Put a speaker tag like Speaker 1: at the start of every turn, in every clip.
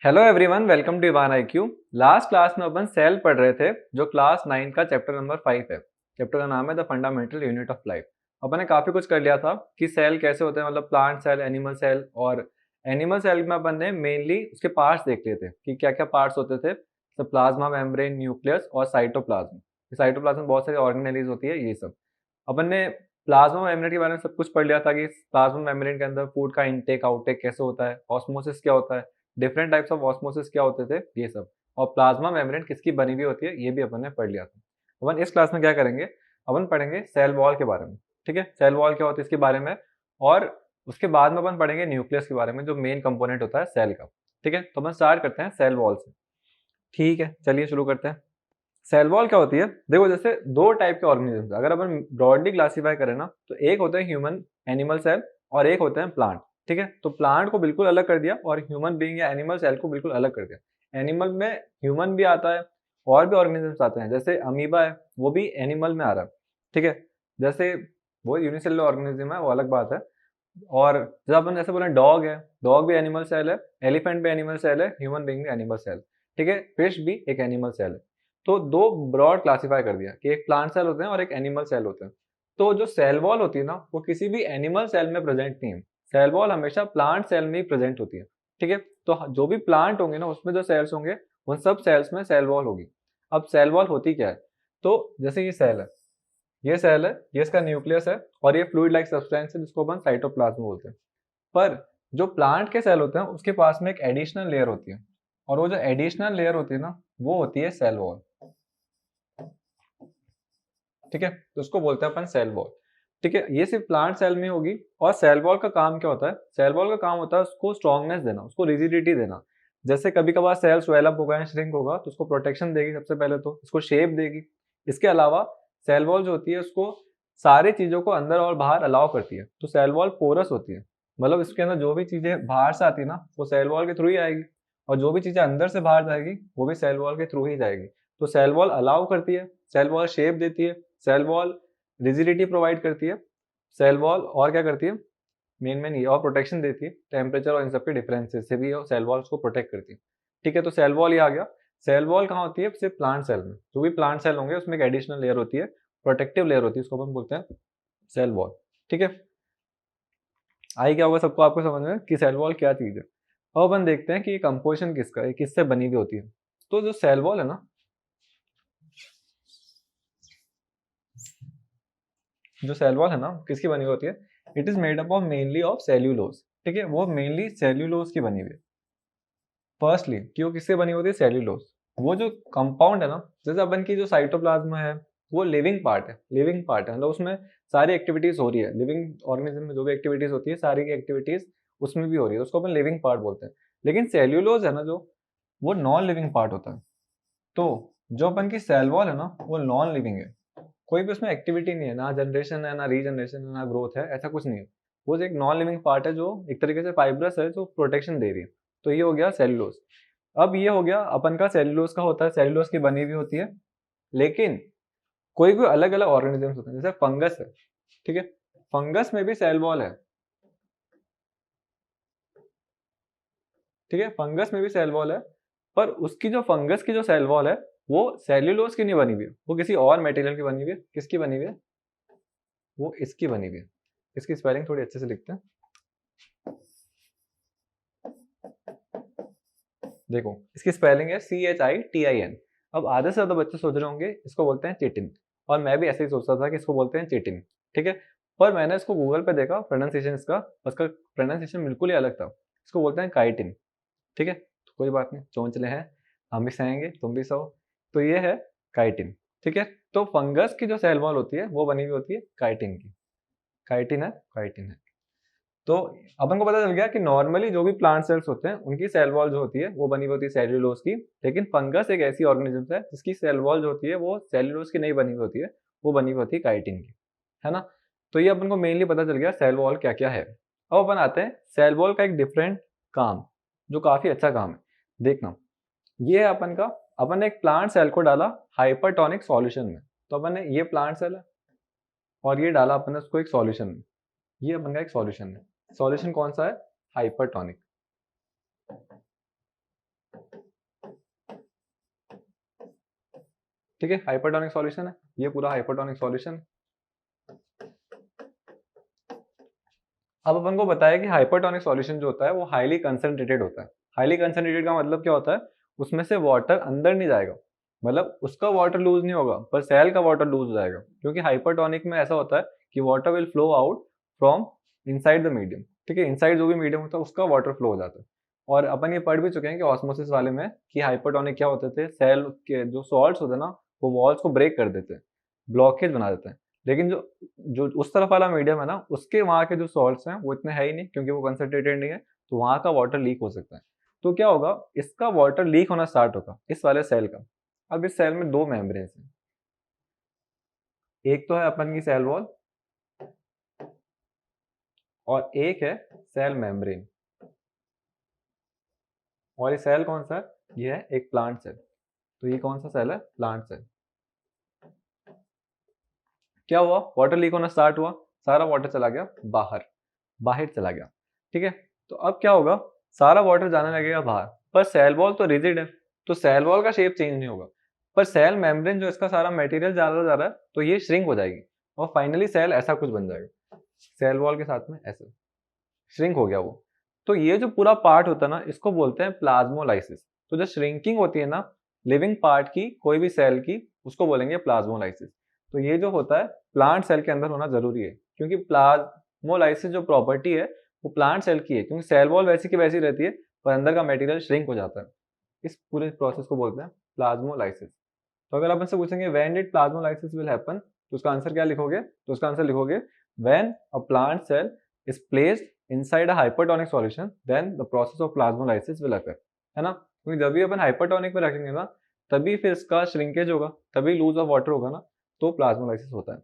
Speaker 1: Hello everyone, welcome to Ivaan IQ. Last class में अपन cell पढ़ रहे थे, जो क्लास 9 का चैप्टर नंबर 5 है। चैप्टर का नाम है the fundamental unit of life. अपन ने काफी कुछ कर लिया था कि सेल कैसे होते हैं, मतलब प्लांट सेल, एनिमल सेल। और एनिमल सेल में अपन ने मेनली उसके पार्ट्स देख लिए थे कि क्या क्या पार्ट्स होते थे। तो प्लाज्मा मेम्ब्रेन, न्यूक्लियस और साइटोप्लाज्म। साइटोप्लाज्म में बहुत सारी ऑर्गेनेलीज होती है, ये सब अपन ने प्लाज्मा मेम्ब्रेन के बारे में सब कुछ पढ़ लिया था कि प्लाज्मा मेम्ब्रेन के अंदर फूड का इनटेक आउटटेक कैसे होता है, ऑस्मोसिस क्या होता है, डिफरेंट टाइप्स ऑफ ऑस्मोसिस क्या होते थे, ये सब। और प्लाज्मा मेम्ब्रेन किसकी बनी हुई होती है, ये भी अपन ने पढ़ लिया था। अपन इस क्लास में क्या करेंगे, अपन पढ़ेंगे सेल वॉल के बारे में। ठीक है, सेल वॉल क्या होती है इसके बारे में। और उसके बाद में अपन पढ़ेंगे न्यूक्लियस के बारे में, जो मेन कंपोनेंट होता है सेल का। ठीक है, तो अपन स्टार्ट करते हैं सेल वॉल से। ठीक है, चलिए शुरू करते हैं। सेल वॉल क्या होती है, देखो जैसे दो टाइप के ऑर्गेनिज्म, अगर अपन ब्रॉडली क्लासीफाई करें ना, तो एक होता है ह्यूमन एनिमल सेल और एक होते हैं प्लांट। ठीक है, तो प्लांट को बिल्कुल अलग कर दिया और ह्यूमन बीइंग या एनिमल सेल को बिल्कुल अलग कर दिया। एनिमल में ह्यूमन भी आता है और भी ऑर्गेनिजम्स आते हैं, जैसे अमीबा है, वो भी एनिमल में आ रहा है। ठीक है, जैसे वो यूनिसेलुलर ऑर्गेनिज्म है, वो अलग बात है। और जब अपन जैसे बोले डॉग है, डॉग भी एनिमल सेल है, एलिफेंट भी एनिमल सेल है, ह्यूमन बीइंग भी एनिमल सेल। ठीक है, फिश भी एक एनिमल सेल है। तो दो ब्रॉड क्लासिफाई कर दिया कि एक प्लांट सेल होते हैं और एक एनिमल सेल होते हैं। तो जो सेल वॉल होती है ना, वो किसी भी एनिमल सेल में प्रेजेंट नहीं है। सेल वॉल हमेशा प्लांट सेल में ही प्रेजेंट होती है। ठीक है, तो जो भी प्लांट होंगे ना, उसमें जो सेल्स होंगे, उन सब सेल्स में सेल वॉल होगी। अब सेल वॉल होती क्या है, तो जैसे ये सेल है, ये सेल है, ये इसका न्यूक्लियस है, और ये फ्लूइड लाइक सब्सटेंस है जिसको अपन साइटोप्लाज्म बोलते हैं। पर जो प्लांट के सेल होते हैं, उसके पास में एक एडिशनल लेयर होती है, और वो जो एडिशनल लेयर होती है ना, वो होती है सेल वॉल। ठीक है, तो उसको बोलते हैं अपन सेल वॉल। ठीक है, ये सिर्फ प्लांट सेल में होगी। और सेल वॉल का काम क्या होता है, सेल वॉल का काम होता है उसको स्ट्रॉन्गनेस देना, उसको रिजिडिटी देना। जैसे कभी कभार सेल स्वेलअप होगा या श्रिंक होगा, तो उसको प्रोटेक्शन देगी सबसे पहले, तो इसको शेप देगी। इसके अलावा सेल वॉल जो होती है, उसको सारी चीजों को अंदर और बाहर अलाउ करती है। तो सेल वॉल पोरस होती है, मतलब इसके अंदर जो भी चीजें बाहर से आती है ना, वो सेल वॉल के थ्रू ही आएगी। और जो भी चीजें अंदर से बाहर जाएगी, वो भी सेल वॉल के थ्रू ही जाएगी। तो सेल वॉल अलाउ करती है, सेल वॉल शेप देती है, सेल वॉल रिजिडिटी प्रोवाइड करती है, सेल वॉल और क्या करती है, मेन ये और प्रोटेक्शन देती है। टेम्परेचर और इन सब के डिफरेंसेस से भी सेल वॉल उसको प्रोटेक्ट करती है। ठीक है, तो सेल वॉल ये आ गया। सेल वॉल कहाँ होती है, सिर्फ प्लांट सेल में। जो भी प्लांट सेल होंगे, उसमें एक एडिशनल लेयर होती है, प्रोटेक्टिव लेयर होती है, उसको अपन बोलते हैं सेल वॉल। ठीक है, आई क्या होगा सबको, आपको समझ में कि सेल वॉल क्या चीज है। अब अपन देखते हैं कि ये कंपोजिशन किसका है, किससे बनी हुई होती है। तो जो सेल वॉल है ना, जो सेल वॉल है ना, किसकी बनी हुई होती है, it is made up of mainly of cellulose. ठीक है, वो मेनली सेल्यूलोज की बनी हुई है। फर्स्टली कि वो किससे बनी होती है, सेल्यूलोज। वो जो कंपाउंड है ना, जैसे अपन की जो साइटोप्लाज्म है, वो लिविंग पार्ट है, लिविंग पार्ट है, मतलब उसमें सारी एक्टिविटीज हो रही है। लिविंग ऑर्गेनिज्म में जो भी एक्टिविटीज होती है, सारी की एक्टिविटीज उसमें भी हो रही है, उसको अपन लिविंग पार्ट बोलते हैं। लेकिन सेल्यूलोज है ना, जो वो नॉन लिविंग पार्ट होता है। तो जो अपन की सेल वॉल है ना, वो नॉन लिविंग है। कोई भी उसमें एक्टिविटी नहीं है, ना जनरेशन है, ना रीजनरेशन है, ना ग्रोथ है, ऐसा कुछ नहीं है। वो एक नॉन लिविंग पार्ट है, जो एक तरीके से फाइब्रस है, जो प्रोटेक्शन दे रही है। तो ये हो गया सेल्यूलोज। अब ये हो गया अपन का, सेल्यूलोज का होता है, सेल्यूलोज की बनी हुई होती है। लेकिन कोई कोई अलग अलग ऑर्गेनिजम्स होते हैं, जैसे फंगस है। ठीक है, फंगस में भी सेल वॉल है। ठीक है, फंगस में भी सेल वॉल है। पर उसकी जो फंगस की जो सेल वॉल है, वो सेल्यूलोज की नहीं बनी हुई है, वो किसी और मटेरियल की बनी हुई है। किसकी बनी हुई है, वो इसकी बनी हुई है। इसकी स्पेलिंग थोड़ी अच्छे से लिखते हैं, देखो इसकी स्पेलिंग है CHITIN। अब आधे से ज्यादा बच्चे सोच रहे होंगे इसको बोलते हैं चिटिन, और मैं भी ऐसे ही सोचता था कि इसको बोलते हैं चिटिन। ठीक है, पर मैंने इसको गूगल पे देखा, प्रोनाउंसिएशन इसका, उसका प्रोनाउंसिएशन बिल्कुल ही अलग था। इसको बोलते हैं काइटिन। ठीक है, तो कोई बात नहीं, चौंचले हैं, हम भी सहेंगे, तुम भी सहो। तो ये है काइटिन। ठीक है, तो फंगस की जो सेल वॉल होती है, वो बनी हुई होती है काइटिन की। काइटिन है, काइटिन है। तो अपन को पता चल गया कि नॉर्मली जो भी प्लांट सेल्स होते हैं, उनकी सेल वॉल जो होती है, वो बनी होती है सेल्यूलोज की। लेकिन फंगस एक ऐसी ऑर्गेनिज्म है जिसकी सेल वॉल जो होती है, वो सेल्यूलोज की नहीं बनी हुई होती है, वो बनी हुई होती है काइटिन की। है ना, तो ये अपन को मेनली पता चल गया सेल वॉल क्या क्या है। अब अपन आते हैं सेल वॉल का एक डिफरेंट काम, जो काफी अच्छा काम है। देखना, ये है अपन का, अपन ने एक प्लांट सेल को डाला हाइपरटोनिक सॉल्यूशन में। तो अपन ने ये प्लांट सेल है, और ये डाला अपन ने उसको एक सॉल्यूशन में। ये अपन का एक सॉल्यूशन है। सॉल्यूशन कौन सा है, हाइपरटोनिक। ठीक है, हाइपरटोनिक सॉल्यूशन है, ये पूरा हाइपरटोनिक सॉल्यूशन। अब अपन को बताया कि हाइपरटोनिक सॉल्यूशन जो होता है वो हाईली कंसंट्रेटेड होता है। हाईली कंसंट्रेटेड का मतलब क्या होता है, उसमें से वाटर अंदर नहीं जाएगा, मतलब उसका वाटर लूज नहीं होगा पर सेल का वाटर लूज हो जाएगा, क्योंकि हाइपरटोनिक में ऐसा होता है कि water will flow out from inside the medium. ठीक है, इनसाइड जो भी मीडियम होता है उसका वाटर फ्लो हो जाता है। और अपन ये पढ़ भी चुके हैं कि ऑस्मोसिस वाले में कि हाइपरटोनिक क्या होते थे, सेल के जो सॉल्ट्स होते हैं ना वो वॉल्स को ब्रेक कर देते हैं, ब्लॉकेज बना देते हैं। लेकिन जो जो उस तरफ वाला मीडियम है ना, उसके वहाँ के जो सॉल्ट्स हैं वो इतने है ही नहीं, क्योंकि वो कंसंट्रेटेड नहीं है, तो वहाँ का वाटर लीक हो सकता है। तो क्या होगा, इसका वाटर लीक होना स्टार्ट होगा इस वाले सेल का। अब इस सेल में दो मेम्ब्रेन्स हैं, एक तो है अपन की सेल वॉल और एक है सेल मेम्ब्रेन। और ये सेल कौन सा है, ये है एक प्लांट सेल। तो ये कौन सा सेल है, प्लांट सेल। क्या हुआ, वाटर लीक होना स्टार्ट हुआ, सारा वाटर चला गया बाहर, बाहर चला गया। ठीक है, तो अब क्या होगा, सारा वाटर जाने लगेगा बाहर, पर सेल वॉल तो रिजिड है, तो सेल वॉल का शेप चेंज नहीं होगा। पर सेल मेम्ब्रेन जो इसका सारा मटेरियल जा रहा है तो ये श्रिंक हो जाएगी और फाइनली सेल ऐसा कुछ बन जाएगा, सेल वॉल के साथ में ऐसे श्रिंक हो गया वो। तो ये जो पूरा पार्ट होता है ना, इसको बोलते हैं प्लाज्मोलाइसिस। तो जो श्रिंकिंग होती है ना लिविंग पार्ट की, कोई भी सेल की, उसको बोलेंगे प्लाज्मोलाइसिस। तो ये जो होता है प्लांट सेल के अंदर होना जरूरी है, क्योंकि प्लाज्मोलाइसिस जो प्रॉपर्टी है वो प्लांट सेल की है, क्योंकि सेल वॉल वैसी की वैसी रहती है पर अंदर का मटेरियल श्रिंक हो जाता है। इस पूरे प्रोसेस को बोलते हैं प्लाज्मोलाइसिस। तो अगर आप इससे पूछेंगे when did plasmolysis will happen, तो उसका आंसर क्या लिखोगे, तो उसका आंसर लिखोगे when a plant cell is placed inside a hypertonic solution then the process of plasmolysis will occur. है ना, क्योंकि जब भी अपन हाइपरटोनिक में रखेंगे ना तभी फिर इसका श्रिंकेज होगा, तभी लूज ऑफ वाटर होगा ना, तो प्लाज्मोलाइसिस होता है।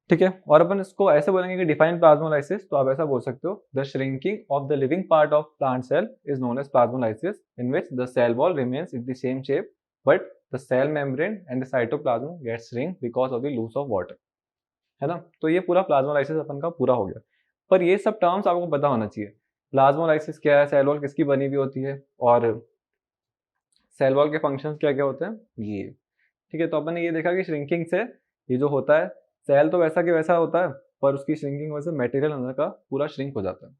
Speaker 1: ठीक है, और अपन इसको ऐसे बोलेंगे कि डिफाइन प्लाज्मोलाइसिस, तो आप ऐसा बोल सकते हो the shrinking of the living part of plant cell is known as plasmolysis in which the cell wall remains in the same shape but the cell membrane and the cytoplasm gets shrink because of the lose of water. है ना, तो ये पूरा plasmolysis अपन का पूरा हो गया। पर ये सब टर्म्स आपको पता होना चाहिए, प्लाज्मोलाइसिस क्या है, सेल वॉल किसकी बनी हुई होती है, और सेल वॉल के फंक्शंस क्या क्या होते हैं ये। ठीक है, तो अपन ने ये देखा कि श्रिंकिंग से ये जो होता है, सेल तो वैसा कि वैसा होता है पर उसकी श्रिंकिंग वजह से मटेरियल अंदर का पूरा श्रिंक हो जाता है।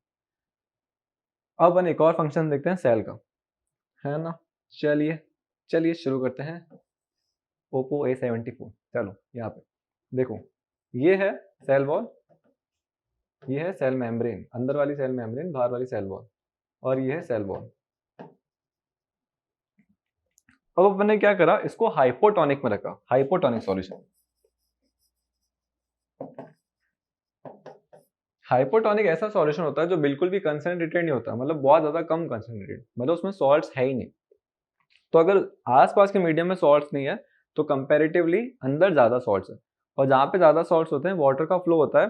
Speaker 1: अब अपन एक और फंक्शन देखते हैं सेल का, है ना। चलिए चलिए शुरू करते हैं। ओप्पो A74, चलो यहाँ पे देखो, ये है सेल वॉल, ये है सेल मेम्ब्रेन, अंदर वाली सेल मेम्ब्रेन, बाहर वाली सेल वॉल, और ये है सेल वॉल। अब अपन ने क्या करा, इसको हाइपोटोनिक में रखा, हाइपोटोनिक सॉल्यूशन। हाइपोटोनिक ऐसा सॉल्यूशन होता है जो बिल्कुल भी कंसंट्रेटेड नहीं होता, मतलब बहुत ज्यादा कम कंसंट्रेटेड, मतलब उसमें सॉल्ट्स है ही नहीं। तो अगर आसपास के मीडियम में सॉल्ट्स नहीं है तो कंपैरेटिवली अंदर ज्यादा सॉल्ट्स है, और जहां पे ज्यादा सॉल्ट्स होते हैं वाटर का फ्लो होता है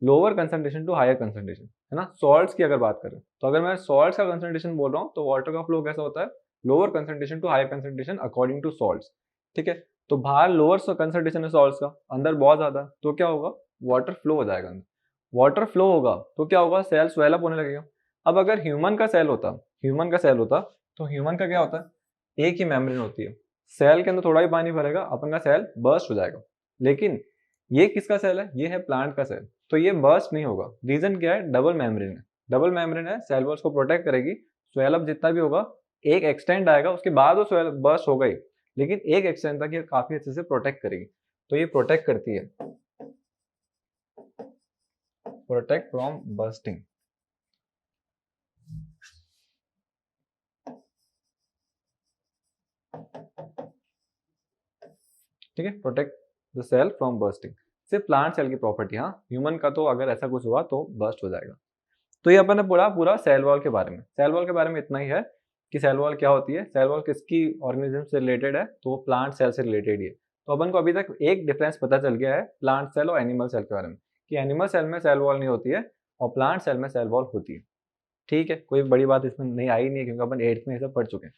Speaker 1: lower concentration to higher concentration. है ना, सॉल्ट्स की अगर बात करें तो अगर मैं सॉल्ट्स का कंसंट्रेशन बोल रहा हूँ तो वाटर का फ्लो कैसा होता है, lower concentration to higher concentration according to salts. ठीक है, तो बाहर लोअर कंसंट्रेशन है सॉल्ट्स का, अंदर बहुत ज्यादा, तो क्या होगा, वाटर फ्लो हो जाएगा अंदर। वाटर फ्लो होगा तो क्या होगा, सेल स्वेल अप होने लगेगा। अब अगर ह्यूमन का सेल होता, ह्यूमन का सेल होता, तो ह्यूमन का क्या होता है, एक ही मेम्ब्रेन होती है, सेल के अंदर थोड़ा ही पानी भरेगा, अपन का सेल बर्स्ट हो जाएगा। लेकिन ये किसका सेल है, ये है प्लांट का सेल, तो ये बर्स्ट नहीं होगा। रीजन क्या है, डबल मेम्ब्रेन है, डबल मेम्ब्रेन है, सेल वॉल्स को प्रोटेक्ट करेगी, स्वेल अप जितना भी होगा एक एक्सटेंड आएगा, उसके बाद वो स्वेल बर्स्ट होगा ही, लेकिन एक एक्सटेंड तक ये काफी अच्छे से प्रोटेक्ट करेगी। तो ये प्रोटेक्ट करती है, प्रोटेक्ट फ्रॉम बर्स्टिंग। ठीक है, protect the cell from bursting, सिर्फ प्लांट सेल की प्रॉपर्टी। हाँ, ह्यूमन का तो अगर ऐसा कुछ हुआ तो बर्स्ट हो जाएगा। तो ये अपन ने पूरा पूरा सेल वॉल के बारे में, सेल वॉल के बारे में इतना ही है कि सेल वॉल क्या होती है, सेल वॉल किसकी ऑर्गेनिज्म से रिलेटेड है, तो वो प्लांट सेल से रिलेटेड ही है। तो अपन को अभी तक एक डिफरेंस पता चल गया है प्लांट सेल और एनिमल सेल के बारे में, कि एनिमल सेल में सेल वॉल नहीं होती है और प्लांट सेल में सेल वॉल होती है। ठीक है, कोई बड़ी बात इसमें नहीं आई नहीं है, क्योंकि अपन 8th में ये सब पढ़ चुके हैं।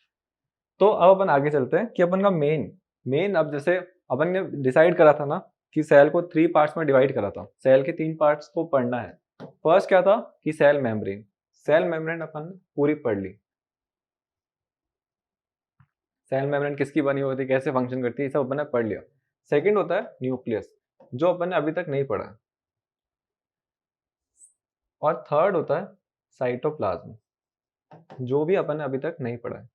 Speaker 1: तो अब अपन आगे चलते हैं कि अपन का मेन मेन अब जैसे अपन ने डिसाइड करा था ना कि सेल को 3 पार्ट्स में डिवाइड करा था, सेल के 3 पार्ट्स को पढ़ना है। फर्स्ट क्या था कि सेल मेम्ब्रेन, सेल मेम्ब्रेन अपन पूरी पढ़ ली। सेल मेम्ब्रेन किसकी बनी होती है, कैसे फंक्शन करती है, ये सब अपन ने पढ़ लिया। सेकंड होता है न्यूक्लियस, जो अपन ने अभी तक नहीं पढ़ा है। और थर्ड होता है साइटोप्लाज्म, जो भी अपन ने अभी तक नहीं पढ़ा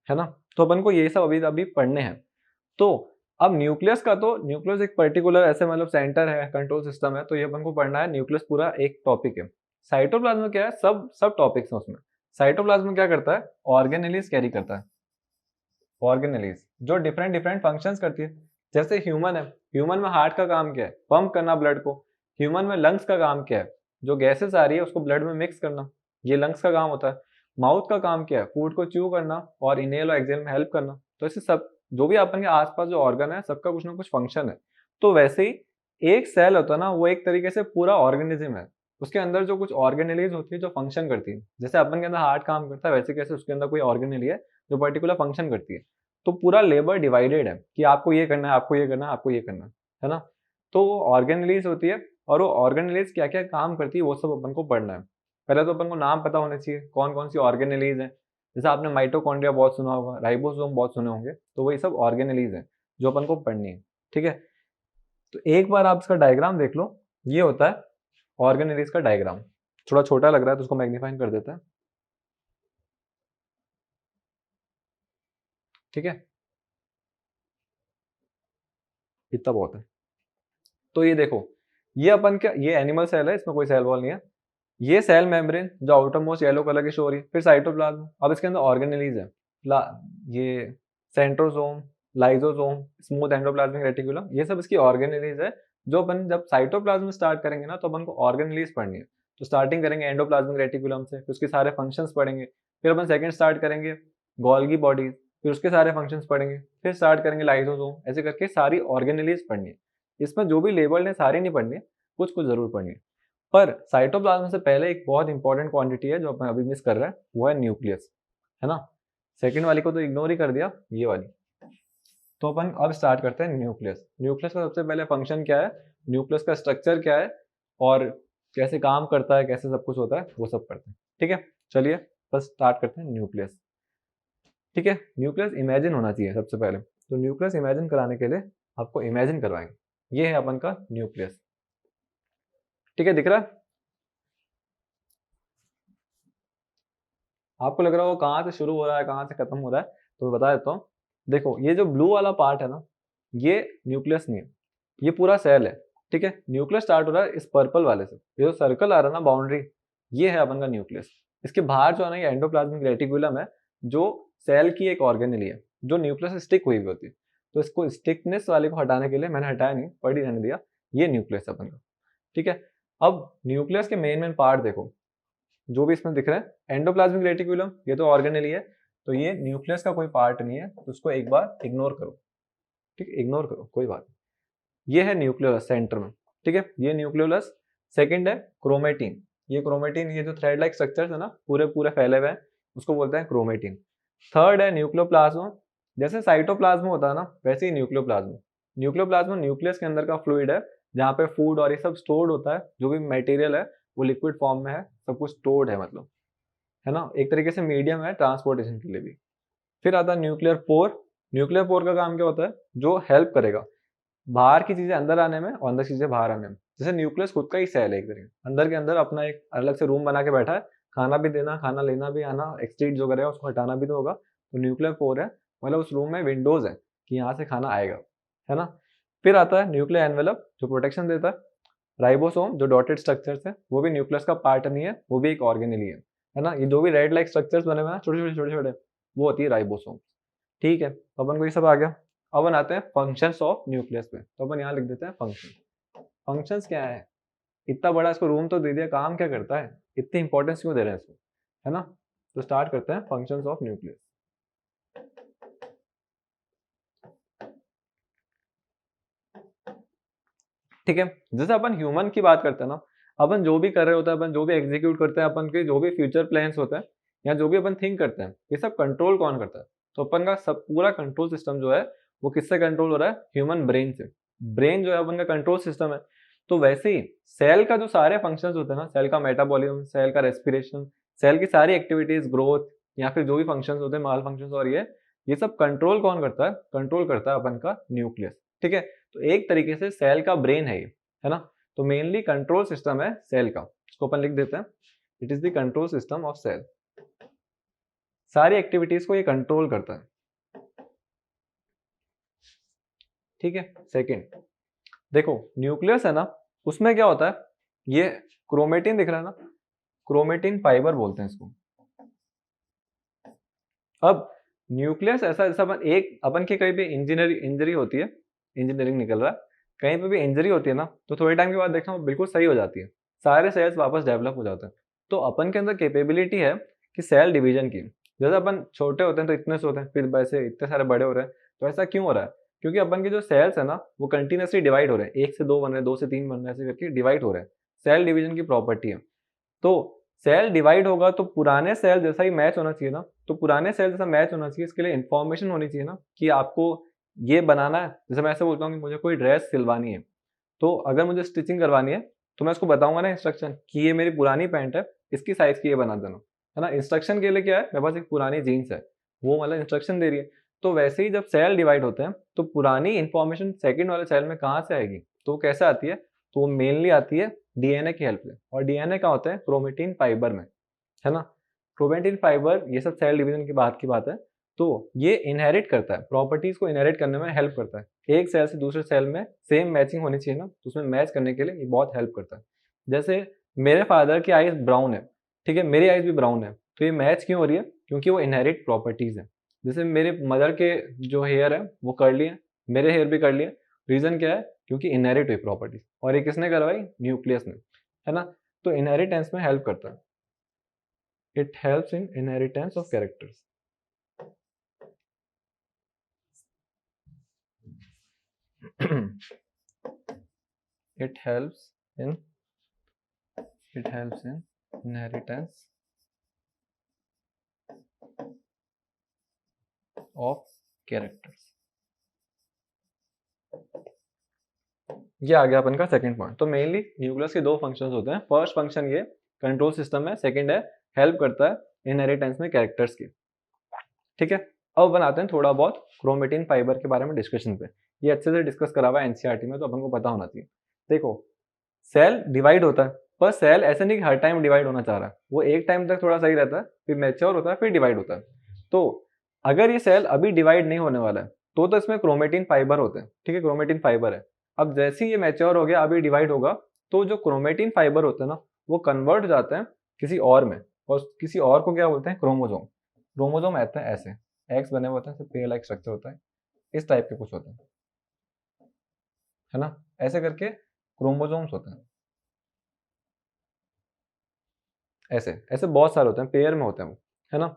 Speaker 1: है ना। तो अपन को ये सब अभी अभी पढ़ने हैं। तो अब न्यूक्लियस का, तो न्यूक्लियस एक पर्टिकुलर ऐसे मतलब सेंटर है, कंट्रोल सिस्टम है, तो ये अपन को पढ़ना है। न्यूक्लियस पूरा एक टॉपिक है। साइटोप्लाज्म क्या है, सब सब टॉपिक्स हैं उसमें। साइटोप्लाज्म क्या करता है, ऑर्गेनेलिज कैरी करता है। ऑर्गेनेलिज जो डिफरेंट डिफरेंट फंक्शंस करती है। जैसे ह्यूमन है, ह्यूमन में हार्ट का काम क्या है, पंप करना ब्लड को। ह्यूमन में लंग्स का काम क्या है, जो गैसेस आ रही है उसको ब्लड में मिक्स करना, ये लंग्स का काम होता है। माउथ का काम क्या है, फूड को च्यू करना और इनहेल और एक्सहेल में हेल्प करना। तो ऐसे सब जो भी अपन के आसपास जो ऑर्गन है, सबका कुछ ना कुछ फंक्शन है। तो वैसे ही एक सेल होता है ना, वो एक तरीके से पूरा ऑर्गेनिज्म है। उसके अंदर जो कुछ ऑर्गेनेलीज होती है जो फंक्शन करती है, जैसे अपन के अंदर हार्ट काम करता है, वैसे कैसे उसके अंदर कोई ऑर्गेनेली है जो पर्टिकुलर फंक्शन करती है। तो पूरा लेबर डिवाइडेड है कि आपको ये करना है, आपको ये करना है, आपको ये करना है ना। तो वो ऑर्गेनेलीज होती है, और वो ऑर्गेनेलीज क्या क्या काम करती है वो सब अपन को पढ़ना है। पहले तो अपन को नाम पता होने चाहिए कौन कौन सी ऑर्गेनेलीज है। जैसे आपने माइटोकॉन्ड्रिया बहुत सुना होगा, राइबोसोम बहुत सुने होंगे, तो वही सब ऑर्गेनेलीज है जो अपन को पढ़नी है। ठीक है, तो एक बार आप इसका डायग्राम देख लो। ये होता है ऑर्गेनेलीज का डायग्राम। थोड़ा छोटा लग रहा है तो उसको मैग्नीफाई कर देते हैं। ठीक है, इतना बहुत है। तो ये देखो, ये अपन क्या, ये एनिमल सेल है, इसमें कोई सेल वॉल नहीं है। ये सेल मेम्ब्रेन जो आउटर मोस्ट येलो कलर की शो हो रही है, फिर साइटोप्लाज्म। अब इसके अंदर ऑर्गेनेलीज है, ये centrosome, lysosome, smooth endoplasmic reticulum, ये सब इसकी ऑर्गेनेलीज है। जो अपन जब साइटोप्लाज्म स्टार्ट करेंगे ना, तो अपन को ऑर्गेनेलीज पढ़नी है। तो स्टार्टिंग करेंगे एंडोप्लाज्मिक रेटिकुलम से, फिर उसके सारे फंक्शंस पढ़ेंगे। फिर अपन सेकंड स्टार्ट करेंगे गोल्गी बॉडीज, फिर उसके सारे फंक्शंस पढ़ेंगे। फिर स्टार्ट करेंगे लाइजोसोम, ऐसे करके सारी ऑर्गेनेलीज पढ़नी है। इसमें जो भी लेबल्ड है सारी नहीं पढ़नी है, कुछ कुछ जरूर पढ़नी है। पर साइटोप्लाज्म से पहले एक बहुत इंपॉर्टेंट क्वांटिटी है जो अपन अभी मिस कर रहे हैं, वो है न्यूक्लियस, है ना। सेकंड वाली को तो इग्नोर ही कर दिया, ये वाली। तो अपन अब स्टार्ट करते हैं न्यूक्लियस। न्यूक्लियस का सबसे पहले फंक्शन क्या है, न्यूक्लियस का स्ट्रक्चर क्या है, और कैसे काम करता है, कैसे सब कुछ होता है, वो सब करते हैं। ठीक है, चलिए बस स्टार्ट करते हैं न्यूक्लियस। ठीक है, न्यूक्लियस इमेजिन होना चाहिए सबसे पहले। तो न्यूक्लियस इमेजिन कराने के लिए आपको इमेजिन करवाएंगे। ये है अपन का न्यूक्लियस। ठीक है, दिख रहा है आपको, लग रहा हो कहाँ से शुरू हो रहा है कहाँ से खत्म हो रहा है, तो बता देता हूँ। देखो, ये जो ब्लू वाला पार्ट है ना, ये न्यूक्लियस नहीं है, ये पूरा सेल है। ठीक है, न्यूक्लियस स्टार्ट हो रहा है इस पर्पल वाले से, ये जो सर्कल आ रहा है ना बाउंड्री, ये है अपन का न्यूक्लियस। इसके बाहर जो है ना, ये एंडोप्लाज्मिक रेटिकुलम है, जो सेल की एक ऑर्गेनेली है, जो न्यूक्लियस से स्टिक हुई होती है। तो इसको स्टिकनेस वाले को हटाने के लिए मैंने हटाया नहीं, पढ़ ही रहने दिया। ये न्यूक्लियस है अपन का। ठीक है, अब न्यूक्लियस के मेन मेन पार्ट देखो, जो भी इसमें दिख रहा है। एंडोप्लाज्मिक रेटिकुलम, ये तो ऑर्गेनेली है, तो ये न्यूक्लियस का कोई पार्ट नहीं है, तो उसको एक बार इग्नोर करो। ठीक है, इग्नोर करो, कोई बात नहीं। ये है न्यूक्लियस सेंटर में। ठीक है, ये न्यूक्लियस। सेकंड है क्रोमेटिन। ये क्रोमेटिन, ये जो थ्रेड लाइक स्ट्रक्चर्स है ना, पूरे पूरे फैले हुए हैं, उसको बोलते हैं क्रोमेटिन। थर्ड है न्यूक्लियोप्लाज्म। जैसे साइटोप्लाज्म होता है ना, वैसे ही न्यूक्लियोप्लाज्म। न्यूक्लियोप्लाज्म न्यूक्लियस के अंदर का फ्लूइड है, जहाँ पे फूड और ये सब स्टोर्ड होता है। जो भी मटेरियल है वो लिक्विड फॉर्म में है, सब कुछ स्टोर्ड है मतलब, है ना। एक तरीके से मीडियम है ट्रांसपोर्टेशन के लिए भी। फिर आता है न्यूक्लियर पोर। न्यूक्लियर पोर का काम क्या होता है, जो हेल्प करेगा बाहर की चीजें अंदर आने में और अंदर चीजें बाहर आने में। जैसे न्यूक्लियस खुद का ही सेल है एक तरीके, अंदर के अंदर अपना एक अलग से रूम बना के बैठा है। खाना भी देना, खाना लेना भी आना, एक्सट्रीट जो करेगा उसको हटाना भी तो होगा। तो न्यूक्लियर पोर है, मतलब उस रूम में विंडोज है कि यहाँ से खाना आएगा, है ना। फिर आता है न्यूक्लियर एनवेलप, जो प्रोटेक्शन देता है। राइबोसोम, जो डॉटेड स्ट्रक्चर्स है, वो भी न्यूक्लियस का पार्ट नहीं है, वो भी एक ऑर्गेनेली है ना। ये जो भी रेड लाइक स्ट्रक्चर्स बने हुए हैं छोटे छोटे छोटे छोटे, वो होती है राइबोसोम। ठीक है, तो अपन को ये सब आ गया। अब अपन आते हैं फंक्शंस ऑफ न्यूक्लियस पे। तो अपन यहाँ लिख देते हैं फंक्शन। फंक्शंस क्या है, इतना बड़ा इसको रूम तो दे दिया, काम क्या करता है, इतनी इंपॉर्टेंस क्यों दे रहे हैं इसको, है ना। तो स्टार्ट करते हैं फंक्शंस ऑफ न्यूक्लियस। ठीक है, जैसे अपन ह्यूमन की बात करते हैं ना, अपन जो भी कर रहे होते हैं, अपन जो भी एग्जीक्यूट करते हैं, अपन के जो भी फ्यूचर प्लान्स होते हैं, या जो भी अपन थिंक करते हैं, ये सब कंट्रोल कौन करता है। तो अपन का सब पूरा कंट्रोल सिस्टम जो है, वो किससे कंट्रोल हो रहा है, ह्यूमन ब्रेन से। ब्रेन जो है अपन का कंट्रोल सिस्टम है। तो वैसे ही सेल का जो सारे फंक्शंस होते हैं ना, सेल का मेटाबॉलिज्म, सेल का रेस्पिरेशन, सेल की सारी एक्टिविटीज, ग्रोथ, या फिर जो भी फंक्शंस होते हैं, माल फंक्शंस और ये सब कंट्रोल कौन करता है? कंट्रोल करता है अपन का न्यूक्लियस। ठीक है, तो एक तरीके से सेल का ब्रेन है ये, है ना। तो मेनली कंट्रोल सिस्टम है सेल का, इसको अपन लिख देते हैं, it is the control system of cell. सारी एक्टिविटीज को ये कंट्रोल करता है। ठीक है, सेकंड देखो, न्यूक्लियस है ना, उसमें क्या होता है, ये क्रोमेटिन दिख रहा है ना, क्रोमेटिन फाइबर बोलते हैं इसको। अब न्यूक्लियस ऐसा, जैसा अपन की कहीं भी इंजरी होती है, इंजीनियरिंग निकल रहा है, कहीं पे भी इंजरी होती है ना, तो थोड़े टाइम के बाद देखना वो बिल्कुल सही हो जाती है, सारे सेल्स वापस डेवलप हो जाते हैं। तो अपन के अंदर कैपेबिलिटी है कि सेल डिवीजन की, जैसे अपन छोटे होते हैं तो इतने से होते हैं, फिर वैसे इतने सारे बड़े हो रहे हैं। तो ऐसा क्यों हो रहा है? क्योंकि अपन के जो सेल्स है ना, वो कंटिन्यूसली डिवाइड हो रहे हैं, 1 से 2 बन रहे हैं, 2 से 3 बन रहे हैं, ऐसे करके डिवाइड हो रहे हैं। सेल डिवीजन की प्रॉपर्टी है। तो सेल डिवाइड होगा तो पुराने सेल जैसा ही मैच होना चाहिए ना, तो पुराने सेल जैसा मैच होना चाहिए, इसके लिए इन्फॉर्मेशन होनी चाहिए ना कि आपको ये बनाना है। जैसे मैं ऐसे बोलता हूँ कि मुझे कोई ड्रेस सिलवानी है, तो अगर मुझे स्टिचिंग करवानी है तो मैं उसको बताऊंगा ना इंस्ट्रक्शन कि ये मेरी पुरानी पैंट है, इसकी साइज की ये बना देना, है ना। इंस्ट्रक्शन के लिए क्या है, मेरे पास एक पुरानी जीन्स है, वो मतलब इंस्ट्रक्शन दे रही है। तो वैसे ही जब सेल डिवाइड होते हैं तो पुरानी इंफॉर्मेशन सेकंड वाले सेल में कहाँ से आएगी, तो वो कैसे आती है, तो वो मेनली आती है डीएनए की हेल्प से। और डीएनए का होता है क्रोमेटिन फाइबर में, है ना। क्रोमेटिन फाइबर, ये सब सेल डिवीजन की बात है। तो ये इनहेरिट करता है, प्रॉपर्टीज को इनहेरिट करने में हेल्प करता है। एक सेल से दूसरे सेल में सेम मैचिंग होनी चाहिए ना, तो उसमें मैच करने के लिए ये बहुत हेल्प करता है। जैसे मेरे फादर की आईज ब्राउन है, ठीक है, मेरी आईज भी ब्राउन है, तो ये मैच क्यों हो रही है? क्योंकि वो इनहेरिट प्रॉपर्टीज है। जैसे मेरे मदर के जो हेयर है वो कर्ली है, मेरे हेयर भी कर्ली है, रीजन क्या है? क्योंकि इनहेरिट हुई प्रॉपर्टीज, और ये किसने करवाई? न्यूक्लियस ने, है ना। तो इनहेरिटेंस में हेल्प करता है, it helps in inheritance of characters. it helps in inheritance of characters. ये आ गया अपन का सेकंड पॉइंट। तो मेनली न्यूक्लियस के दो फंक्शंस होते हैं। फर्स्ट फंक्शन ये कंट्रोल सिस्टम है, सेकंड है हेल्प करता है इनहेरिटेंस में कैरेक्टर्स की। ठीक है, अब बनाते हैं थोड़ा बहुत क्रोमेटिन फाइबर के बारे में डिस्कशन पे। ये अच्छे से डिस्कस करा हुआ है एनसीईआरटी में, तो अपन को पता होना चाहिए। देखो, सेल डिवाइड होता है, पर सेल ऐसे नहीं कि हर टाइम डिवाइड होना चाह रहा है, वो एक टाइम तक थोड़ा सही रहता है, फिर मैच्योर होता है, फिर डिवाइड होता है। तो अगर ये सेल अभी डिवाइड नहीं होने वाला है तो इसमें क्रोमेटिन फाइबर होते हैं। ठीक है, क्रोमेटिन फाइबर है। अब जैसे ही ये मैच्योर हो गया, अभी डिवाइड होगा, तो जो क्रोमेटिन फाइबर होते हैं ना, वो कन्वर्ट हो जाते हैं किसी और में, और किसी और को क्या बोलते हैं? क्रोमोजोम। क्रोमोजोम आते हैं ऐसे, एक्स बने होते हैं, पेयर लाइक स्ट्रक्चर होता है, इस टाइप के कुछ होते हैं, है ना। ऐसे करके क्रोमोजोम्स होते हैं, ऐसे ऐसे बहुत सारे होते हैं, पेयर में होते हैं वो, है ना।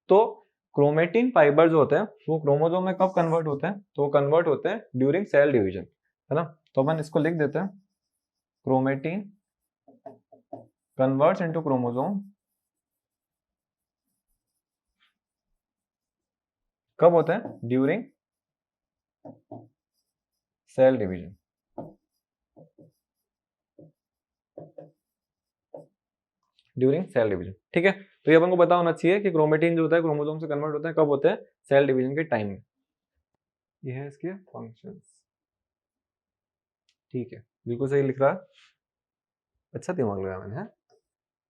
Speaker 1: तो क्रोमेटिन फाइबर जो होते हैं वो क्रोमोजोम में कब कन्वर्ट होते हैं? तो वो कन्वर्ट होते हैं ड्यूरिंग सेल डिवीजन, है ना। तो अपन इसको लिख देते हैं, क्रोमेटिन कन्वर्ट्स इनटू क्रोमोजोम कब होते हैं? During cell division. During cell division, ठीक है। तो ये अपन को पता होना चाहिए कि क्रोमेटिन जो होता है क्रोमोसोम से कन्वर्ट होता है कब होते हैं? सेल डिवीजन के टाइम में। ये है इसके फंक्शंस, ठीक है, बिल्कुल सही लिख रहा है, अच्छा दिमाग लगाया मैंने, है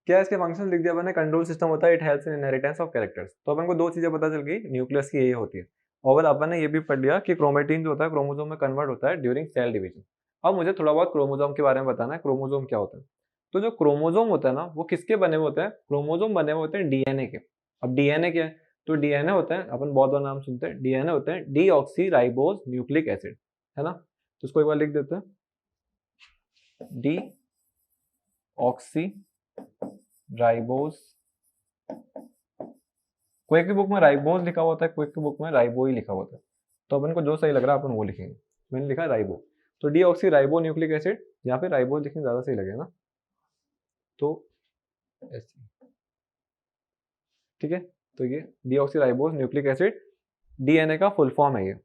Speaker 1: क्या? इसके फंक्शन लिख दिया मैंने। कंट्रोल सिस्टम होता है, it helps in inheritance of characters. तो अपन को दो चीजें पता चल गई न्यूक्लियस की, यही होती है। और अपन ने ये भी पढ़ लिया कि क्रोमेटिन जो होता है क्रोमोसोम में कन्वर्ट होता है ड्यूरिंग सेल डिवीजन। अब मुझे थोड़ा बहुत क्रोमोसोम के बारे में बताना है, क्रोमोसोम क्या होता है। तो जो क्रोमोसोम होता है ना, वो किसके बने हुए होते हैं? क्रोमोसोम बने हुए होते हैं डीएनए के। अब डीएनए क्या है? तो डीएनए होता है, अपन बहुत बार नाम सुनते हैं, डीएनए होते हैं डीऑक्सी राइबोज न्यूक्लिक एसिड, है ना। तो इसको एक बार लिख देते हैं, डी ऑक्सी राइबोज, कोई की बुक में राइबोज लिखा होता है, कोई की बुक में राइबो ही लिखा होता है, तो अपन को जो सही लग रहा है अपन वो लिखेंगे। मैंने लिखा राइबो, तो डीऑक्सी राइबो न्यूक्लिक एसिड, या फिर राइबोज लिखने ज्यादा सही लगेगा ना, तो ऐसे, ठीक है। तो ये deoxy ribose nucleic acid DNA का फुल फॉर्म है ये।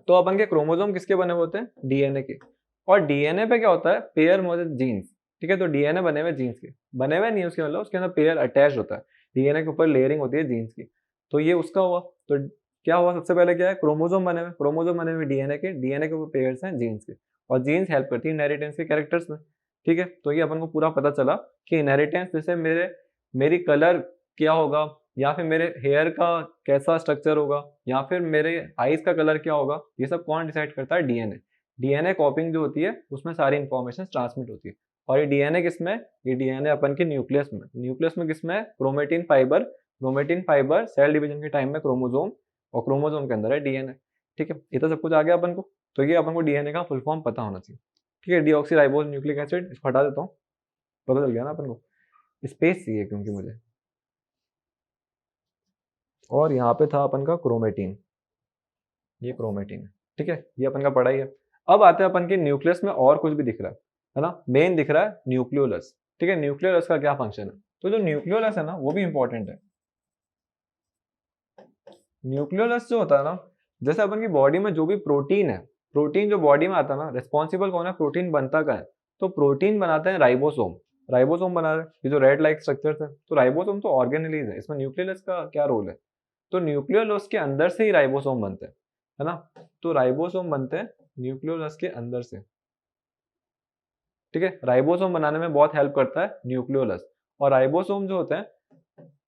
Speaker 1: तो अपन के क्रोमोसोम किसके बने हुए होते हैं? डीएनए के। और डीएनए पे क्या होता है? पेयर मौजूद जीन्स, ठीक है। तो डीएनए बने हुए जीन्स के, बने हुए नहीं उसके मतलब उसके अंदर पेयर अटैच होता है। डीएनए के ऊपर लेयरिंग होती है जीन्स की। तो ये उसका हुआ। तो क्या हुआ, सबसे पहले क्या है, क्रोमोसोम बने हुए, क्रोमोसोम बने हुए डीएनए के ऊपर पेयर्स हैं जीन्स के, और जीन्स हेल्प करती है इनहेरिटेंस के कैरेक्टर्स में। ठीक है, तो ये अपन को पूरा पता चला कि इनहेरिटेंस जैसे मेरी कलर क्या होगा, या फिर मेरे हेयर का कैसा स्ट्रक्चर होगा, या फिर मेरे आईज का कलर क्या होगा, ये सब कौन डिसाइड करता है, डीएनए। डीएनए कॉपिंग जो होती है उसमें सारी इंफॉर्मेशन ट्रांसमिट होती है। और ये डीएनए किसमें, ये डीएनए अपन के न्यूक्लियस में, न्यूक्लियस में किसमें, क्रोमेटिन फाइबर सेल डिवीजन के टाइम में क्रोमोसोम, और क्रोमोसोम के अंदर है डीएनए। ठीक है, ये तो सब कुछ आ गया अपन को। तो ये अपन को डीएनए का फुल फॉर्म पता होना चाहिए। ठीक है, डीऑक्सीराइबोज न्यूक्लिक एसिड, इसको हटा देता हूँ, पता चल गया ना अपन को। स्पेस चाहिए क्योंकि मुझे, और यहाँ पे था अपन का क्रोमेटिन, ये क्रोमेटिन है। ठीक है, ये अपन का पढ़ा ही है। अब आते हैं अपन के न्यूक्लियस में और कुछ भी दिख रहा है ना, मेन दिख रहा है न्यूक्लियोलस। ठीक है, न्यूक्लियोलस का क्या फंक्शन है, तो जो न्यूक्लियोलस है ना वो भी इंपॉर्टेंट है। न्यूक्लियोलस जो होता है ना, जैसे अपन की बॉडी में जो भी प्रोटीन है, प्रोटीन जो बॉडी में आता है ना, रिस्पॉन्सिबल कौन है, प्रोटीन बनता का है, तो प्रोटीन बनाते हैं राइबोसोम। राइबोसोम बना रहे हैं, ये जो रेड लाइक स्ट्रक्चर है, तो राइबोसोम तो ऑर्गेनेलीज है, इसमें न्यूक्लियोलस का क्या रोल है, तो न्यूक्लियोलस के अंदर से ही राइबोसोम बनते हैं, है ना। तो राइबोसोम बनते हैं न्यूक्लियोलस के अंदर से। ठीक है, राइबोसोम बनाने में बहुत हेल्प करता है न्यूक्लियोलस। और राइबोसोम जो होते हैं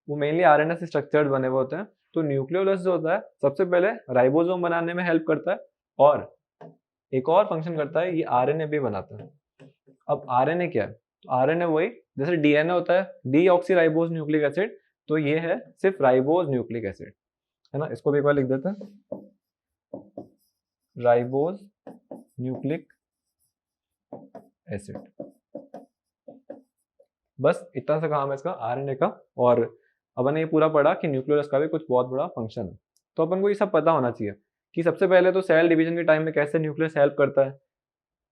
Speaker 1: वो मेनली आरएनए से स्ट्रक्चर्ड बने हुए होते हैं। तो न्यूक्लियोलस जो होता है सबसे पहले राइबोसोम बनाने में हेल्प करता है, और एक और फंक्शन करता है, ये आरएनए भी बनाता है। अब आरएनए क्या है, तो आरएनए वही जैसे डीएनए होता है डीऑक्सीराइबोज न्यूक्लिक एसिड, तो ये है सिर्फ राइबोज न्यूक्लिक एसिड, है ना। इसको भी एक बार लिख देते हैं, राइबोज न्यूक्लिक एसिड। बस इतना सा काम है इसका आरएनए का। और अपन ने ये पूरा पढ़ा कि न्यूक्लियोलस का भी कुछ बहुत बड़ा फंक्शन है। तो अपन को ये सब पता होना चाहिए कि सबसे पहले तो सेल डिवीजन के टाइम में कैसे न्यूक्लियस हेल्प करता है,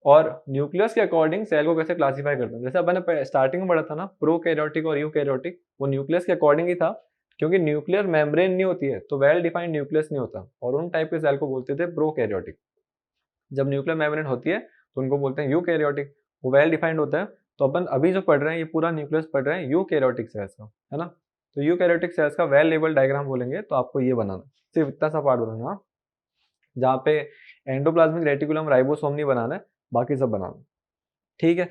Speaker 1: और न्यूक्लियस के अकॉर्डिंग सेल को कैसे क्लासीफाई करता है। जैसे अपन ने स्टार्टिंग में पढ़ा था ना, प्रोकैरियोटिक और यूकैरियोटिक, वो न्यूक्लियस के अकॉर्डिंग ही था, क्योंकि न्यूक्लियर मेम्ब्रेन नहीं होती है तो वेल डिफाइंड न्यूक्लियस नहीं होता, और उन टाइप के सेल को बोलते थे प्रोकैरियोटिक। जब न्यूक्लियर मेम्ब्रेन होती है तो उनको बोलते हैं यूकैरियोटिक, वो वेल डिफाइंड होता है। तो अपन अभी जो पढ़ रहे हैं ये पूरा न्यूक्लियस पढ़ रहे हैं यूकैरियोटिक सेल्स का, है ना। तो यूकैरियोटिक सेल्स का वेल लेबल डायग्राम बोलेंगे तो आपको ये बनाना, सिर्फ इतना सा पार्ट बनाना, जहाँ पे एंडोप्लाज्मिक रेटिकुलम राइबोसोम नहीं बनाना है, बाकी सब बनाना। ठीक है,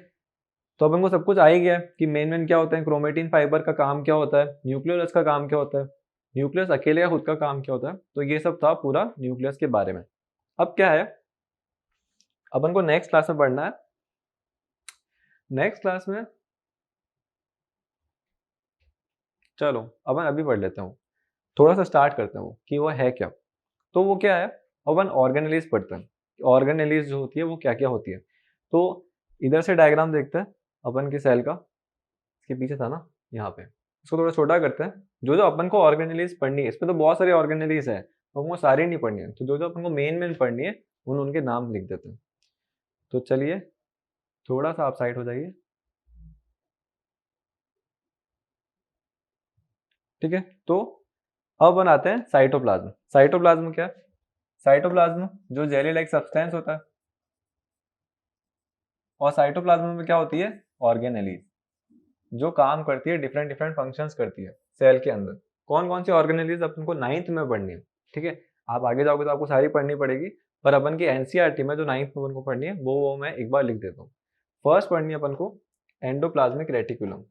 Speaker 1: तो अपन को सब कुछ आ ही गया कि मेन क्या होता है, क्रोमेटिन फाइबर का काम क्या होता है, न्यूक्लियोलस का काम क्या होता है, न्यूक्लियस अकेले का खुद का काम क्या होता है। तो ये सब था पूरा न्यूक्लियस के बारे में। अब क्या है, अपन को नेक्स्ट क्लास में पढ़ना है। नेक्स्ट क्लास में चलो अपन अभी पढ़ लेते हैं, थोड़ा सा स्टार्ट करते हैं कि वो है क्या। तो वो क्या है, अपन ऑर्गेनेलिज पढ़ते हैं, ऑर्गेनेलिज जो होती है वो क्या क्या होती है। तो इधर से डायग्राम देखते हैं अपन के सेल का, इसके पीछे था ना, यहाँ पे इसको थोड़ा छोटा करते हैं। जो जो अपन को ऑर्गेनेलिज पढ़नी है, इसमें तो बहुत सारी ऑर्गेनेलिज है, तो हमको सारी नहीं पढ़नी है, तो जो जो अपन को मेन पढ़नी है उनके नाम लिख देते हैं। तो चलिए थोड़ा सा आप साइड हो जाइए। ठीक है, तो अब बनाते हैं साइटोप्लाज्म। साइटोप्लाज्म क्या है, साइटोप्लाज्म जो जेली लाइक सब्सटेंस होता है, और साइटोप्लाज्म में क्या होती है, ऑर्गेनेलीज, जो काम करती है, डिफरेंट डिफरेंट फंक्शंस करती है सेल के अंदर। कौन कौन सी ऑर्गेनेलीज अपन को 9th में पढ़नी है। ठीक है, आप आगे जाओगे तो आपको सारी पढ़नी पड़ेगी, पर अपन की एनसीईआरटी में जो 9th में अपन को पढ़नी है वो मैं एक बार लिख देता हूँ। फर्स्ट पढ़नी है अपन को एंडोप्लाज्मिक रेटिकुलम।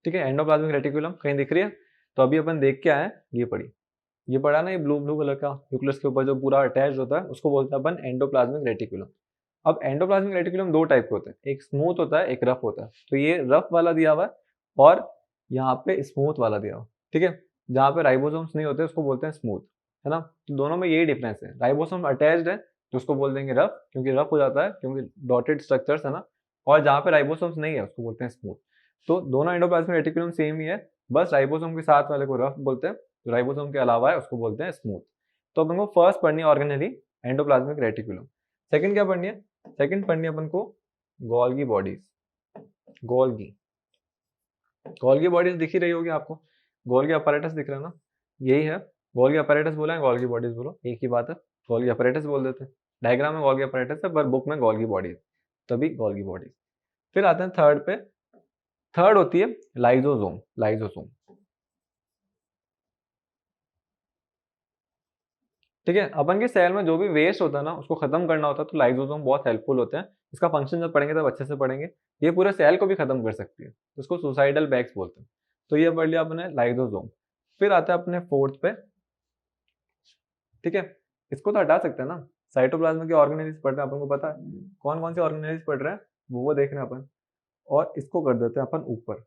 Speaker 1: ठीक है, एंडोप्लाज्मिक रेटिकुलम कहीं दिख रही है, तो अभी अपन देख के आए, ये पढ़ी, ये पढ़ा ना, ये ब्लू ब्लू कलर का न्यूक्लियस के ऊपर जो पूरा अटैच होता है उसको बोलते हैं अपन एंडोप्लाज्मिक रेटिकुलम। अब एंडोप्लाज्मिक रेटिकुलम दो टाइप के होते हैं, एक स्मूथ होता है, एक रफ होता है। तो ये रफ वाला दिया हुआ है, और यहाँ पे स्मूथ वाला दिया हुआ। ठीक है, जहाँ पे राइबोसोम्स नहीं होते उसको बोलते हैं स्मूथ, है ना। तो दोनों में यही डिफरेंस है, राइबोसोम अटैच्ड है तो उसको बोल देंगे रफ, क्योंकि रफ हो जाता है, क्योंकि डॉटेड स्ट्रक्चर्स है ना। और जहाँ पे राइबोसोम्स नहीं है उसको बोलते हैं स्मूथ। तो दोनों एंडोप्लाज्मिक रेटिकुलम सेम ही है, बस राइबोसोम के साथ वाले को रफ बोलते हैं, राइबोसोम के अलावा है उसको बोलते हैं स्मूथ। तो अपन को फर्स्ट पढ़नी है ऑर्गेनेली एंडोप्लाज्मिक रेटिकुलम। सेकंड क्या पढ़नी है, सेकंड पढ़नी है अपन को Golgi bodies. Golgi, Golgi bodies दिख ही रही होगी आपको, गोल्गी अपैरेटस दिख रहा है ना, यही है। गोल्गी अपैरेटस बोला है, गोल्गी बॉडीज बोलो, एक ही बात है। गोल्गी अपरेटस बोल देते हैं। डायग्राम में गोल्गी अपरेटस है, पर बुक में गोल्गी बॉडी, तभी गोल्गी बॉडी। फिर आते हैं थर्ड पे। थर्ड होती है लाइजोसोम। लाइजोसोम, ठीक है। अपन के सेल में जो भी वेस्ट होता है ना, उसको खत्म करना होता है, तो लाइजोसोम बहुत हेल्पफुल होते हैं। इसका फंक्शन जब पढ़ेंगे तब अच्छे से पढ़ेंगे। ये पूरे सेल को भी खत्म कर सकती है, तो उसको सुसाइडल बैग्स बोलते हैं। तो ये पढ़ लिया अपने लाइजोसोम। फिर आता है अपने फोर्थ पे, ठीक है। इसको तो हटा सकते हैं ना, साइटोप्लाज्म के ऑर्गेनेल्स पढ़ रहे हैं, अपन को पता है कौन कौन से ऑर्गेनेल्स पढ़ रहे हैं, वो देख रहे हैं अपन। और इसको कर देते हैं अपन ऊपर,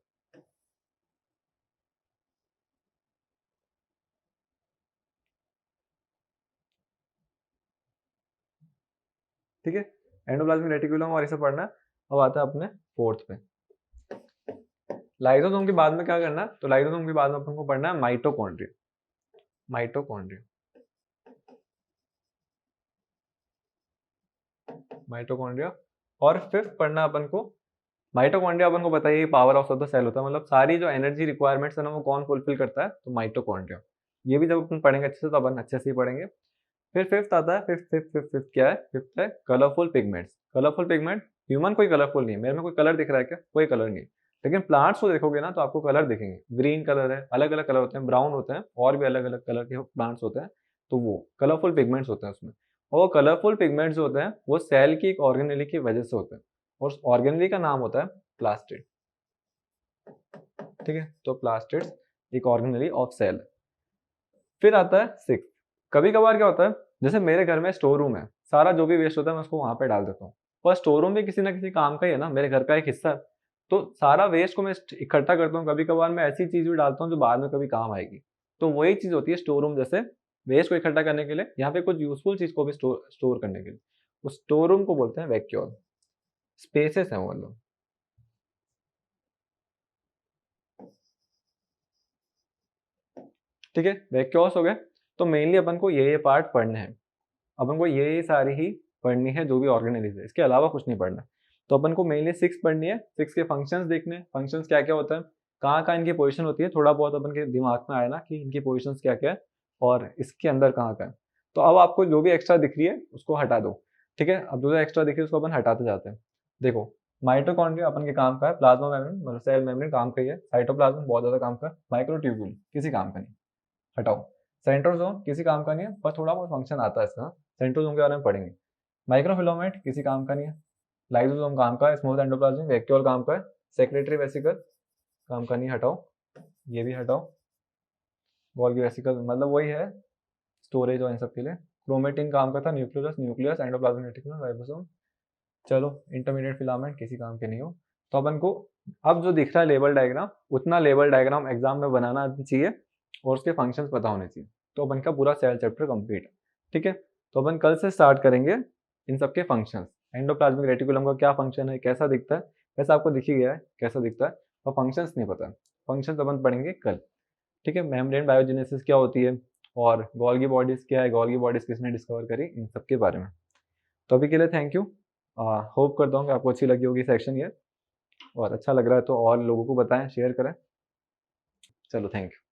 Speaker 1: ठीक है। एंडोप्लाज्मिक रेटिकुलम और इसे पढ़ना है। अब आता है अपने फोर्थ पे। लाइसोसोम के बाद में क्या करना है, तो लाइसोसोम के बाद में अपन को पढ़ना है माइटोकॉन्ड्रिया। Mitochondria, mitochondria. और फिफ्थ पढ़ना अपन को, माइटोकॉन्ड्रिया अपन को पता है power house of the cell होता है, मतलब सारी जो एनर्जी रिक्वायरमेंट्स है ना, वो कौन फुलफिल करता है, तो माइटोकॉन्ड्रिया। ये भी जब अपन पढ़ेंगे अच्छे से, तो अपन अच्छे से ही पढ़ेंगे। फिर फिफ्थ आता है, फिफ्थ फिफ्थ फिफ्थ फिफ्थ क्या है, फिफ्थ है colourful pigments. Colourful pigment, human कोई कलरफुल नहीं है, मेरे में कोई कलर दिख रहा है क्या, कोई कलर नहीं। लेकिन प्लांट्स को देखोगे ना, तो आपको कलर दिखेंगे। ग्रीन कलर है, अलग अलग कलर होते हैं, ब्राउन होते हैं, और भी अलग अलग कलर के प्लांट्स होते हैं। तो वो कलरफुल पिगमेंट्स होते हैं उसमें। और कलरफुल पिगमेंट्स जो होते हैं, वो सेल की एक ऑर्गेनेली की वजह से होते हैं, और उस ऑर्गेनेली का नाम होता है प्लास्टिड, ठीक है। तो प्लास्टिड एक ऑर्गेनेली ऑफ सेल। फिर आता है सिक्स। कभी कभार क्या होता है, जैसे मेरे घर में स्टोर रूम है, सारा जो भी वेस्ट होता है मैं उसको वहां पे डाल देता हूँ। पर स्टोर रूम भी किसी ना किसी काम का ही है ना, मेरे घर का एक हिस्सा है। तो सारा वेस्ट को मैं इकट्ठा करता हूँ। कभी कभार मैं ऐसी चीज भी डालता हूँ जो बाद में कभी काम आएगी। तो वही चीज होती है स्टोर रूम, जैसे वेस्ट को इकट्ठा करने के लिए, यहाँ पे कुछ यूजफुल चीज को भी स्टोर करने के लिए। उस स्टोर रूम को बोलते हैं वैक्यूल। स्पेसेस है वो, मतलब। ठीक है, वैक्यूल्स हो गए। तो मेनली अपन को ये पार्ट पढ़ने हैं। अपन को ये सारी ही पढ़नी है, जो भी ऑर्गेनेलिज है, इसके अलावा कुछ नहीं पढ़ना। तो अपन को मेनली सिक्स पढ़नी है। सिक्स के फंक्शंस देखने हैं, फंक्शंस क्या क्या होता है, कहाँ कहाँ इनकी पोजीशन होती है, थोड़ा बहुत अपन के दिमाग में आया ना कि इनकी पोजीशंस क्या क्या है, और इसके अंदर कहाँ का है। तो अब आपको जो भी एक्स्ट्रा दिख रही है उसको हटा दो, ठीक है। अब जो एक्स्ट्रा दिख रही है उसको अपन हटाते जाते हैं। देखो, माइटोकॉन्ड्रिया अपन के काम का है, प्लाज्मा मेम्ब्रेन मतलब सेल मेम्ब्रेन काम का ही है, साइटोप्लाज्म बहुत ज्यादा काम का है, माइक्रोट्यूब्यूल किसी काम का नहीं, हटाओ। सेंट्रोसोम किसी काम का नहीं है, पर थोड़ा बहुत फंक्शन आता है इसका, सेंट्रोसोम के बारे में पढ़ेंगे। माइक्रोफिलामेंट किसी काम का नहीं है। लाइसोसोम काम का है, स्मूथ एंडोप्लाज्म वैक्यूल काम का है, सेक्रेटरी वेसिकल काम का नहीं, हटाओ। ये भी हटाओ। गोल्गी वेसिकल मतलब वही है, स्टोरेज और इन सब के लिए। क्रोमेटिन काम का था, nucleus nucleus endoplasmic reticulum ribosome. चलो, इंटरमीडिएट फिलामेंट किसी काम के नहीं हो। तो अपन को अब जो दिख रहा है लेबल डायग्राम, उतना लेबल डायग्राम एग्जाम में बनाना चाहिए, और उसके फंक्शंस पता होने चाहिए। तो अपन का पूरा सेल चैप्टर कंप्लीट है, ठीक है। तो अपन कल से स्टार्ट करेंगे इन सब के फंक्शंस। एंडोप्लाज्मिक रेटिकुलम का क्या फंक्शन है, कैसा दिखता है, वैसा आपको दिख ही गया है कैसा दिखता है, और फंक्शंस नहीं पता। फंक्शंस अपन पढ़ेंगे कल, ठीक है। मेम्ब्रेन बायोजेनेसिस क्या होती है, और गोल्गी बॉडीज क्या है, गोल्गी बॉडीज किसने डिस्कवर करी, इन सब के बारे में। तो अभी के लिए थैंक यू। होप करता हूँ कि आपको अच्छी लगी होगी सेक्शन ये, और अच्छा लग रहा है तो और लोगों को बताएं, शेयर करें। चलो, थैंक यू।